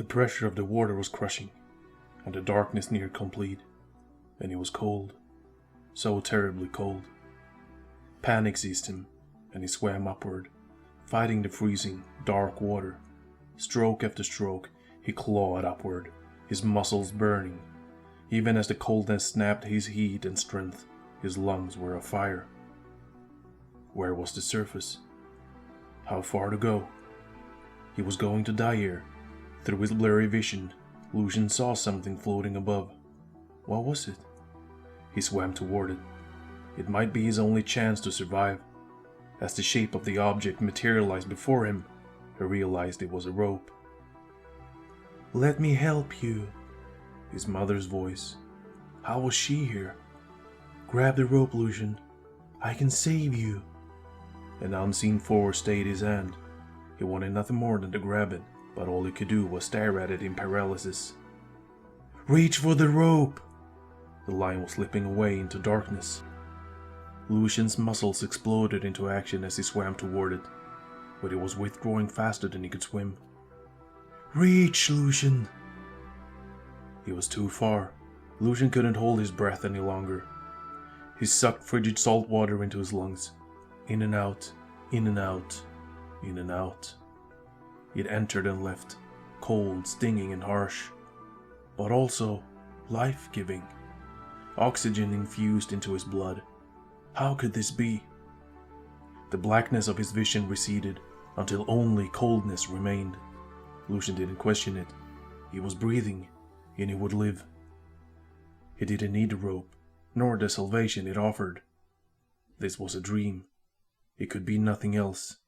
The pressure of the water was crushing, and the darkness near complete, and it was cold, so terribly cold. Panic seized him, and he swam upward, fighting the freezing, dark water. Stroke after stroke, he clawed upward, his muscles burning. Even as the coldness snapped his heat and strength, his lungs were afire. Where was the surface? How far to go? He was going to die here. Through his blurry vision, Lucian saw something floating above. What was it? He swam toward it. It might be his only chance to survive. As the shape of the object materialized before him, he realized it was a rope. "Let me help you," his mother's voice. How was she here? "Grab the rope, Lucian. I can save you." An unseen force stayed his hand. He wanted nothing more than to grab it, but all he could do was stare at it in paralysis. "Reach for the rope!" The line was slipping away into darkness. Lucian's muscles exploded into action as he swam toward it, but it was withdrawing faster than he could swim. "Reach, Lucian!" He was too far. Lucian couldn't hold his breath any longer. He sucked frigid salt water into his lungs. In and out, in and out, in and out. It entered and left, cold, stinging and harsh, but also life-giving. Oxygen infused into his blood. How could this be? The blackness of his vision receded until only coldness remained. Lucian didn't question it. He was breathing, and he would live. He didn't need the rope, nor the salvation it offered. This was a dream. It could be nothing else.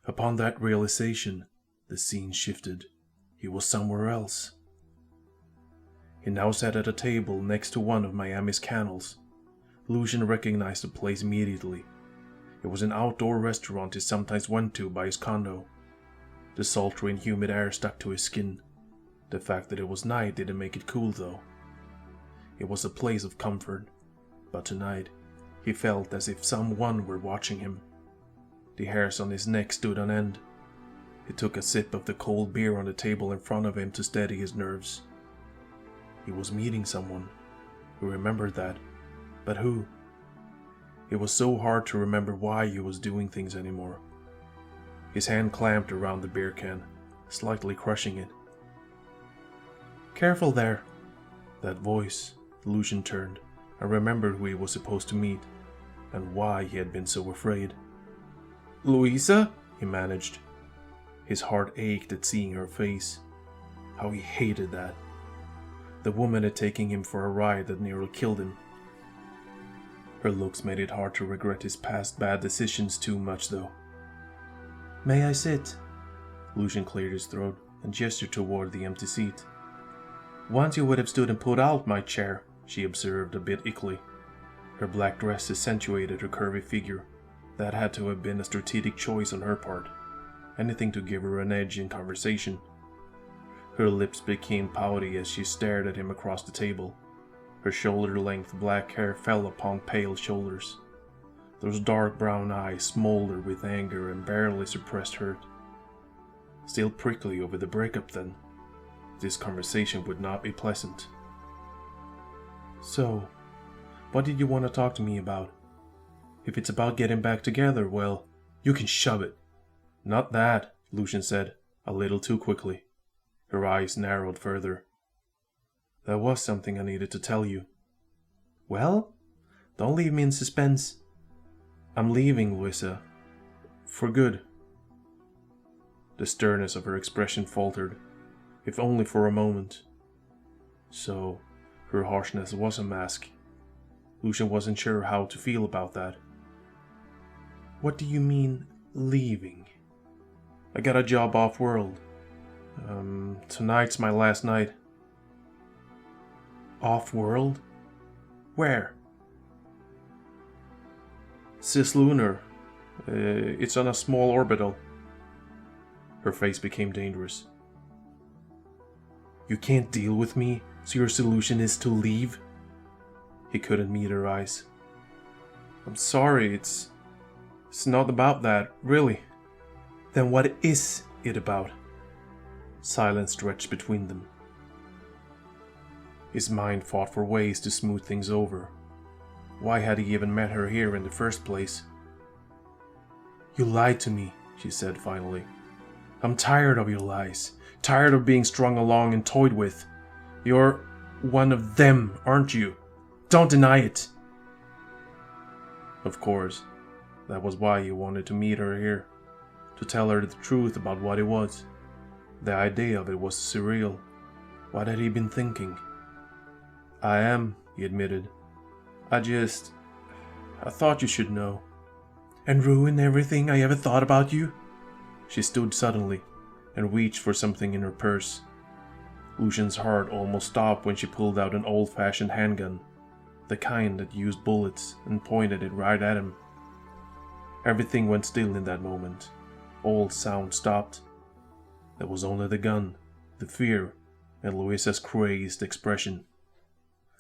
Upon that realization, the scene shifted. He was somewhere else. He now sat at a table next to one of Miami's canals. Lucian recognized the place immediately. It was an outdoor restaurant he sometimes went to by his condo. The sultry and humid air stuck to his skin. The fact that it was night didn't make it cool though. It was a place of comfort, but tonight he felt as if someone were watching him. The hairs on his neck stood on end. He took a sip of the cold beer on the table in front of him to steady his nerves. He was meeting someone. He remembered that. But who? It was so hard to remember why he was doing things anymore. His hand clamped around the beer can, slightly crushing it. "Careful there!" That voice. Lucian turned and remembered who he was supposed to meet, and why he had been so afraid. "Louisa?" he managed. His heart ached at seeing her face. How he hated that. The woman had taken him for a ride that nearly killed him. Her looks made it hard to regret his past bad decisions too much though. "May I sit?" Lucian cleared his throat and gestured toward the empty seat. "Once you would have stood and put out my chair," she observed a bit ickly. Her black dress accentuated her curvy figure. That had to have been a strategic choice on her part. Anything to give her an edge in conversation. Her lips became pouty as she stared at him across the table. Her shoulder-length black hair fell upon pale shoulders. Those dark brown eyes smoldered with anger and barely suppressed hurt. Still prickly over the breakup then. This conversation would not be pleasant. "So, what did you want to talk to me about? If it's about getting back together, well, you can shove it." "Not that," Lucian said, a little too quickly. Her eyes narrowed further. "There was something I needed to tell you." "Well, don't leave me in suspense." "I'm leaving, Louisa. For good." The sternness of her expression faltered, if only for a moment. So, her harshness was a mask. Lucian wasn't sure how to feel about that. "What do you mean, leaving?" "I got a job off-world. Tonight's my last night." "Off-world? Where?" "Cislunar. It's on a small orbital." Her face became dangerous. "You can't deal with me, so your solution is to leave?" He couldn't meet her eyes. "I'm sorry, it's not about that, really." "Then what is it about?" Silence stretched between them. His mind fought for ways to smooth things over. Why had he even met her here in the first place? "You lied to me," she said finally. "I'm tired of your lies. Tired of being strung along and toyed with. You're one of them, aren't you? Don't deny it." Of course, that was why he wanted to meet her here. To tell her the truth about what it was. The idea of it was surreal. What had he been thinking? "I am," he admitted. I thought you should know." "And ruin everything I ever thought about you?" She stood suddenly and reached for something in her purse. Lucian's heart almost stopped when she pulled out an old-fashioned handgun, the kind that used bullets, and pointed it right at him. Everything went still in that moment. All sound stopped. There was only the gun, the fear, and Louisa's crazed expression.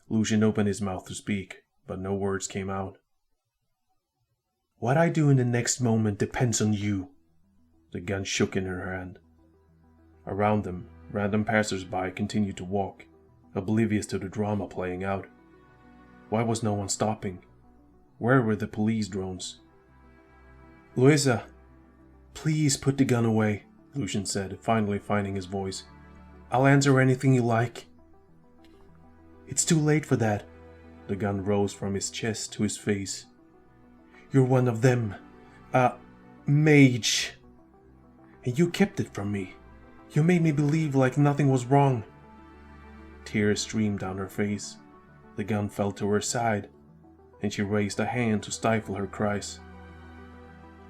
Lucian opened his mouth to speak, but no words came out. "What I do in the next moment depends on you." The gun shook in her hand. Around them, random passers-by continued to walk, oblivious to the drama playing out. Why was no one stopping? Where were the police drones? "Louisa, please put the gun away," Lucian said, finally finding his voice. "I'll answer anything you like." "It's too late for that." The gun rose from his chest to his face. "You're one of them. A mage. And you kept it from me. You made me believe like nothing was wrong." Tears streamed down her face. The gun fell to her side, and she raised a hand to stifle her cries.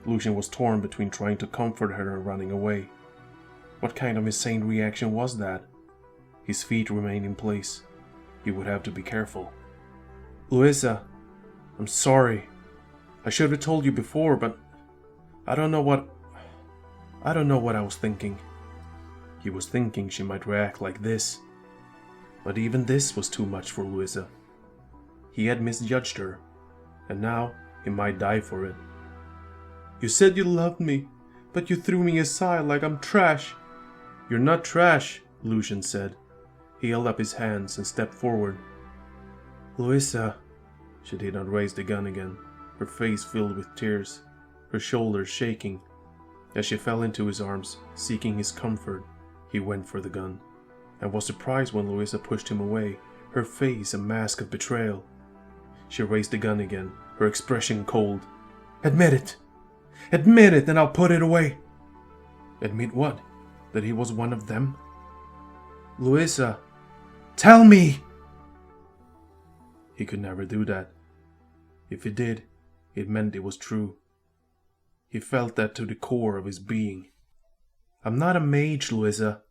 Lucian was torn between trying to comfort her and running away. What kind of insane reaction was that? His feet remained in place. He would have to be careful. "Louisa, I'm sorry. I should have told you before, but I don't know what I was thinking." He was thinking she might react like this. But even this was too much for Louisa. He had misjudged her, and now he might die for it. "You said you loved me, but you threw me aside like I'm trash." "You're not trash," Lucian said. He held up his hands and stepped forward. "Louisa." She did not raise the gun again, her face filled with tears, her shoulders shaking. As she fell into his arms, seeking his comfort, he went for the gun, and was surprised when Louisa pushed him away, her face a mask of betrayal. She raised the gun again, her expression cold. "Admit it! Admit it, and I'll put it away!" "Admit what? That he was one of them?" "Louisa, tell me!" He could never do that. If he did, it meant it was true. He felt that to the core of his being. "I'm not a mage, Louisa."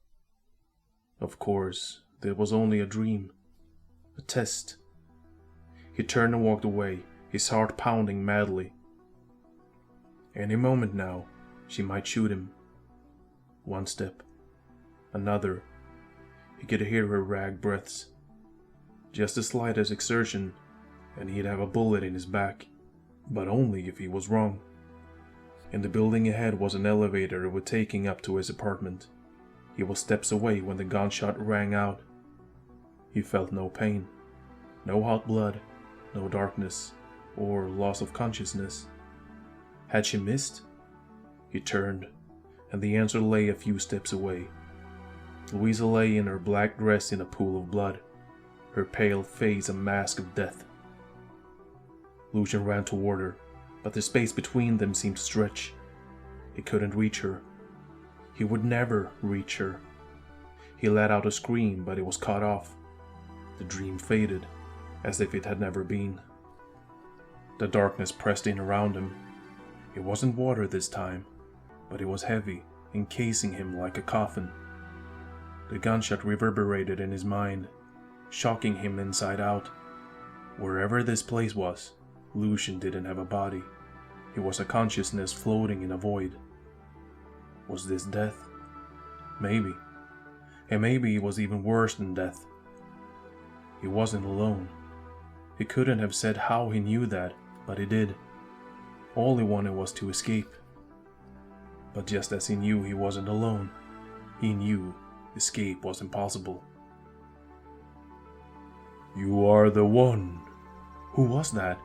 Of course, that was only a dream. A test. He turned and walked away, his heart pounding madly. Any moment now, she might shoot him. One step. Another. He could hear her ragged breaths. Just the slightest exertion, and he'd have a bullet in his back. But only if he was wrong. In the building ahead was an elevator that would take him up to his apartment. He was steps away when the gunshot rang out. He felt no pain. No hot blood. No darkness. Or loss of consciousness. Had she missed? He turned, and the answer lay a few steps away. Louisa lay in her black dress in a pool of blood, her pale face a mask of death. Lucian ran toward her, but the space between them seemed to stretch. He couldn't reach her. He would never reach her. He let out a scream, but it was cut off. The dream faded, as if it had never been. The darkness pressed in around him. It wasn't water this time, but it was heavy, encasing him like a coffin. The gunshot reverberated in his mind, shocking him inside out. Wherever this place was, Lucian didn't have a body. He was a consciousness floating in a void. Was this death? Maybe. And maybe it was even worse than death. He wasn't alone. He couldn't have said how he knew that, but he did. All he wanted was to escape. But just as he knew he wasn't alone, he knew escape was impossible. "You are the one." Who was that?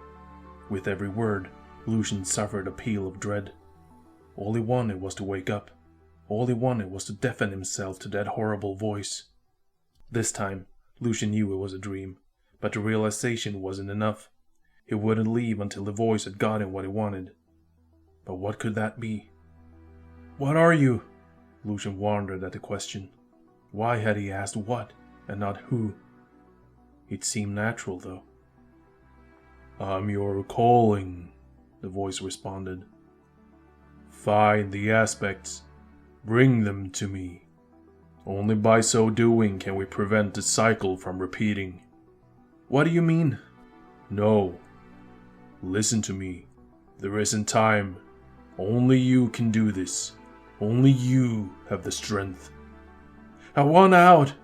With every word, Lucian suffered a peal of dread. All he wanted was to wake up. All he wanted was to deafen himself to that horrible voice. This time, Lucian knew it was a dream, but the realization wasn't enough. He wouldn't leave until the voice had gotten what he wanted. But what could that be? "What are you?" Lucian wondered at the question. Why had he asked what, and not who? It seemed natural, though. "I'm your calling," the voice responded. "Find the aspects. Bring them to me. Only by so doing can we prevent the cycle from repeating." "What do you mean?" "No. Listen to me. There isn't time. Only you can do this. Only you have the strength." "I want out."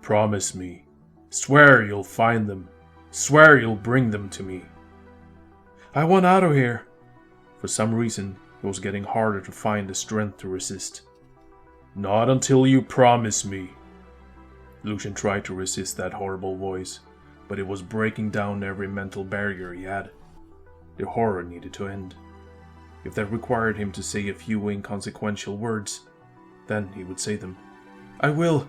"Promise me. Swear you'll find them. Swear you'll bring them to me." "I want out of here." For some reason, it was getting harder to find the strength to resist. "Not until you promise me." Lucian tried to resist that horrible voice, but it was breaking down every mental barrier he had. The horror needed to end. If that required him to say a few inconsequential words, then he would say them. I will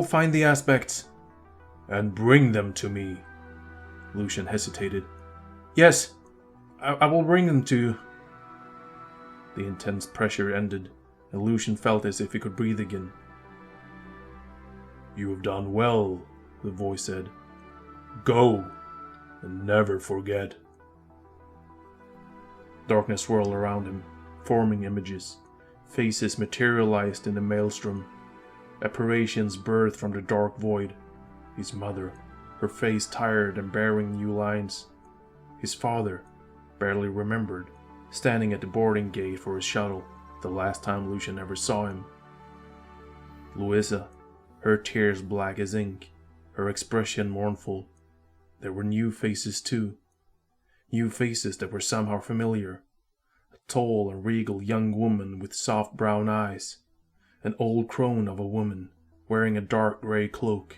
find the aspects." "And bring them to me." Lucian hesitated. "Yes, I will bring them to you." The intense pressure ended, and Lucian felt as if he could breathe again. "You have done well," the voice said. "Go, and never forget." Darkness swirled around him, forming images. Faces materialized in the maelstrom. Apparitions birthed from the dark void. His mother, her face tired and bearing new lines. His father, barely remembered, standing at the boarding gate for his shuttle, the last time Lucian ever saw him. Louisa, her tears black as ink, her expression mournful. There were new faces too. New faces that were somehow familiar. A tall and regal young woman with soft brown eyes. An old crone of a woman, wearing a dark grey cloak.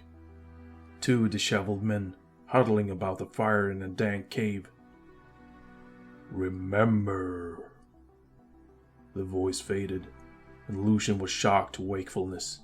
Two disheveled men, huddling about the fire in a dank cave. "Remember." The voice faded, and Lucian was shocked to wakefulness.